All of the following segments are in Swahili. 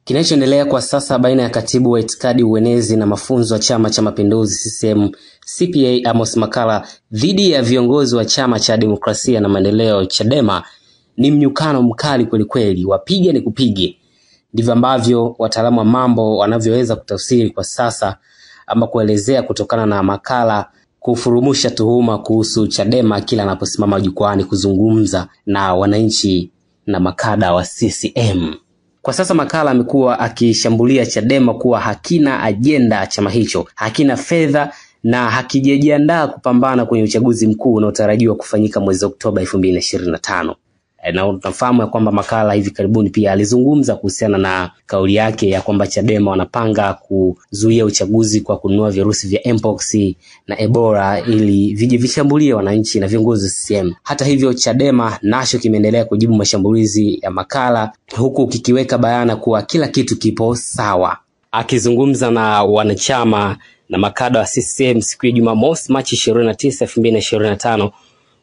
Kinachoendelea kwa sasa baina ya katibu wa itikadi, uenezi na mafunzo wa Chama cha Mapinduzi CCM CPA Amos Makalla dhidi ya viongozi wa Chama cha Demokrasia na Maendeleo Chadema ni mnyukano mkali kweli kweli, wapige ni kupige. Ndivyo ambavyo wataalamu wa mambo wanavyoweza kutafsiri kwa sasa ama kuelezea, kutokana na Makalla kufurumusha tuhuma kuhusu Chadema kila anaposimama jukwani kuzungumza na wananchi na makada wa CCM. Kwa sasa Makalla amekuwa akishambulia Chadema kuwa hakina ajenda chama hicho, hakina fedha na hakijajiandaa kupambana kwenye uchaguzi mkuu unaotarajiwa kufanyika mwezi Oktoba 2025. Na unafahamu ya kwamba Makalla hivi karibuni pia alizungumza kuhusiana na kauli yake ya kwamba Chadema wanapanga kuzuia uchaguzi kwa kununua virusi vya Mpox na Ebola ili vije vishambulie wananchi na viongozi wa CCM. Hata hivyo, Chadema nacho kimeendelea kujibu mashambulizi ya Makalla, huku kikiweka bayana kuwa kila kitu kipo sawa. Akizungumza na wanachama na makada wa CCM siku ya Jumamosi Machi 29, 2025,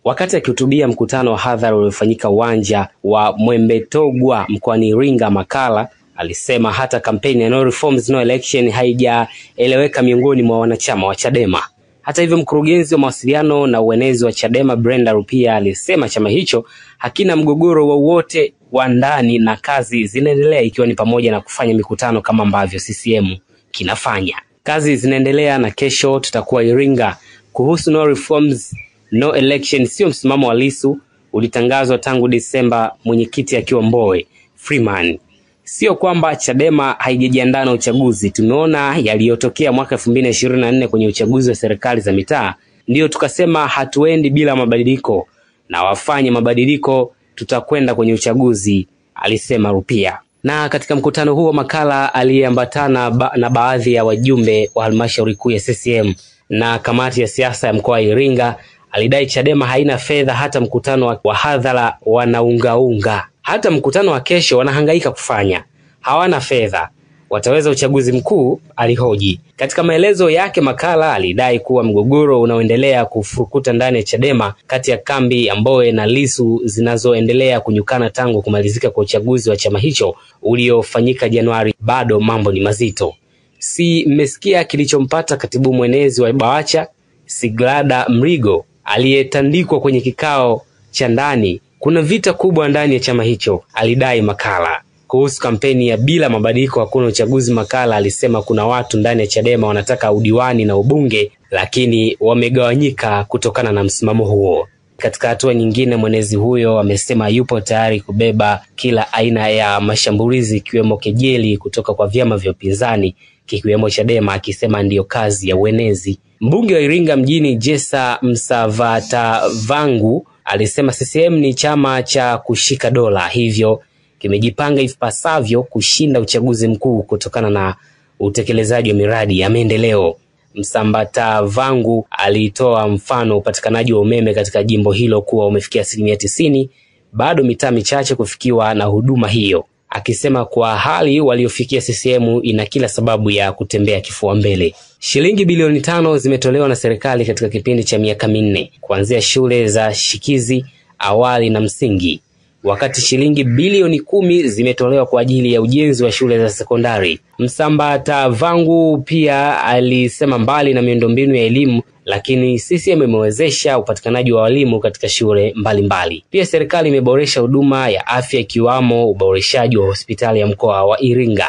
wakati akihutubia mkutano wa hadhara uliofanyika uwanja wa Mwembetogwa mkoani Iringa, Makalla alisema hata kampeni ya No Reforms No Election haijaeleweka miongoni mwa wanachama wa Chadema. Hata hivyo, mkurugenzi wa mawasiliano na uenezi wa Chadema Brenda Rupia alisema chama hicho hakina mgogoro wowote wa ndani na kazi zinaendelea, ikiwa ni pamoja na kufanya mikutano kama ambavyo CCM kinafanya. Kazi zinaendelea na kesho tutakuwa Iringa. Kuhusu No Reforms No Election, sio msimamo wa Lissu, ulitangazwa tangu Disemba, mwenyekiti akiwa Mbowe Freeman. Sio kwamba Chadema haijajiandaa na uchaguzi. Tumeona yaliyotokea mwaka 2024 kwenye uchaguzi wa serikali za mitaa, ndio tukasema hatuendi bila mabadiliko, na wafanye mabadiliko, tutakwenda kwenye uchaguzi, alisema Rupia. Na katika mkutano huo Makalla aliambatana na baadhi ya wajumbe wa halmashauri kuu ya CCM na kamati ya siasa ya mkoa wa Iringa. Alidai Chadema haina fedha, hata mkutano wa hadhara wanaungaunga, hata mkutano wa kesho wanahangaika kufanya, hawana fedha, wataweza uchaguzi mkuu, alihoji. Katika maelezo yake Makalla alidai kuwa mgogoro unaoendelea kufurukuta ndani ya Chadema kati ya kambi ya Mbowe na Lissu zinazoendelea kunyukana tangu kumalizika kwa uchaguzi wa chama hicho uliofanyika Januari, bado mambo ni mazito. Si mmesikia kilichompata katibu mwenezi wa Bawacha Sigrada Mrigo aliyetandikwa kwenye kikao cha ndani? Kuna vita kubwa ndani ya chama hicho, alidai Makalla. Kuhusu kampeni ya bila mabadiliko hakuna uchaguzi, Makalla alisema kuna watu ndani ya Chadema wanataka udiwani na ubunge, lakini wamegawanyika kutokana na msimamo huo. Katika hatua nyingine, mwenezi huyo amesema yupo tayari kubeba kila aina ya mashambulizi, ikiwemo kejeli kutoka kwa vyama vya upinzani kikiwemo Chadema, akisema ndiyo kazi ya uenezi. Mbunge wa Iringa mjini Jessa Msavatavangu alisema CCM ni chama cha kushika dola, hivyo kimejipanga ipasavyo kushinda uchaguzi mkuu kutokana na utekelezaji wa miradi ya maendeleo. Msavatavangu alitoa mfano upatikanaji wa umeme katika jimbo hilo kuwa umefikia 90%, bado mitaa michache kufikiwa na huduma hiyo, akisema kwa hali waliofikia CCM ina kila sababu ya kutembea kifua mbele. Shilingi bilioni 5 zimetolewa na serikali katika kipindi cha miaka 4 kuanzia shule za shikizi, awali na msingi, wakati shilingi bilioni 10 zimetolewa kwa ajili ya ujenzi wa shule za sekondari. Msavatavangu pia alisema mbali na miundombinu ya elimu, lakini CCM imewezesha upatikanaji wa walimu katika shule mbalimbali. Pia serikali imeboresha huduma ya afya, ikiwamo uboreshaji wa hospitali ya mkoa wa Iringa.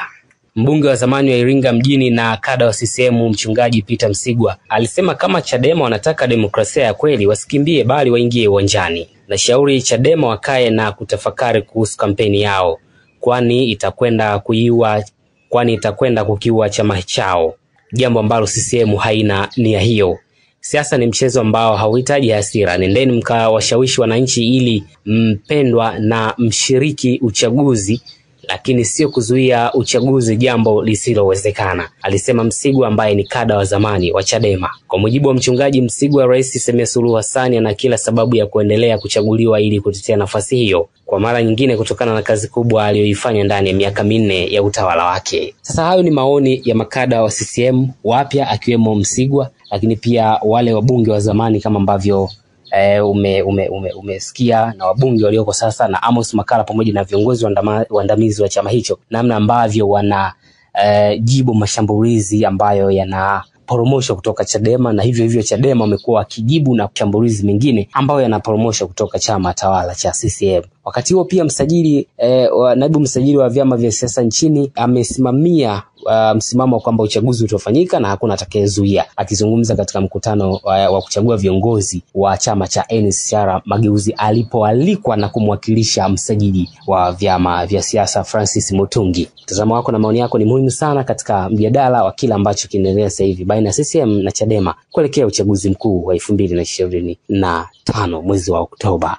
Mbunge wa zamani wa Iringa mjini na kada wa CCM mchungaji Peter Msigwa alisema kama Chadema wanataka demokrasia ya kweli, wasikimbie bali waingie uwanjani. Na shauri Chadema wakae na kutafakari kuhusu kampeni yao, kwani itakwenda kukiua chama chao, jambo ambalo CCM haina nia hiyo. Siasa ni mchezo ambao hauhitaji hasira. Nendeni mkawashawishi wananchi ili mpendwa na mshiriki uchaguzi, lakini sio kuzuia uchaguzi, jambo lisilowezekana, alisema Msigwa ambaye ni kada wa zamani wa Chadema. Kwa mujibu wa mchungaji Msigwa, Rais Samia Suluhu Hassan ana kila sababu ya kuendelea kuchaguliwa ili kutetea nafasi hiyo kwa mara nyingine kutokana na kazi kubwa aliyoifanya ndani ya miaka 4 ya utawala wake. Sasa hayo ni maoni ya makada wa CCM wapya akiwemo Msigwa, lakini pia wale wabunge wa zamani kama ambavyo umesikia na wabunge walioko sasa na Amos Makalla pamoja na viongozi waandamizi wa chama hicho, namna ambavyo wana jibu mashambulizi ambayo yanaporomoshwa kutoka Chadema, na hivyo Chadema wamekuwa wakijibu na mashambulizi mengine ambayo yanaporomoshwa kutoka chama tawala cha CCM. Wakati huo pia naibu msajili wa vyama vya siasa nchini amesimamia msimamo kwamba uchaguzi utafanyika na hakuna atakayezuia. Akizungumza katika mkutano wa kuchagua viongozi wa chama cha NCCR Mageuzi, alipoalikwa na kumwakilisha msajili wa vyama vya siasa Francis Mutungi. Mtazamo wako na maoni yako ni muhimu sana katika mjadala wa kila ambacho kinaendelea sasa hivi baina ya CCM na Chadema kuelekea uchaguzi mkuu wa 2025 mwezi wa Oktoba.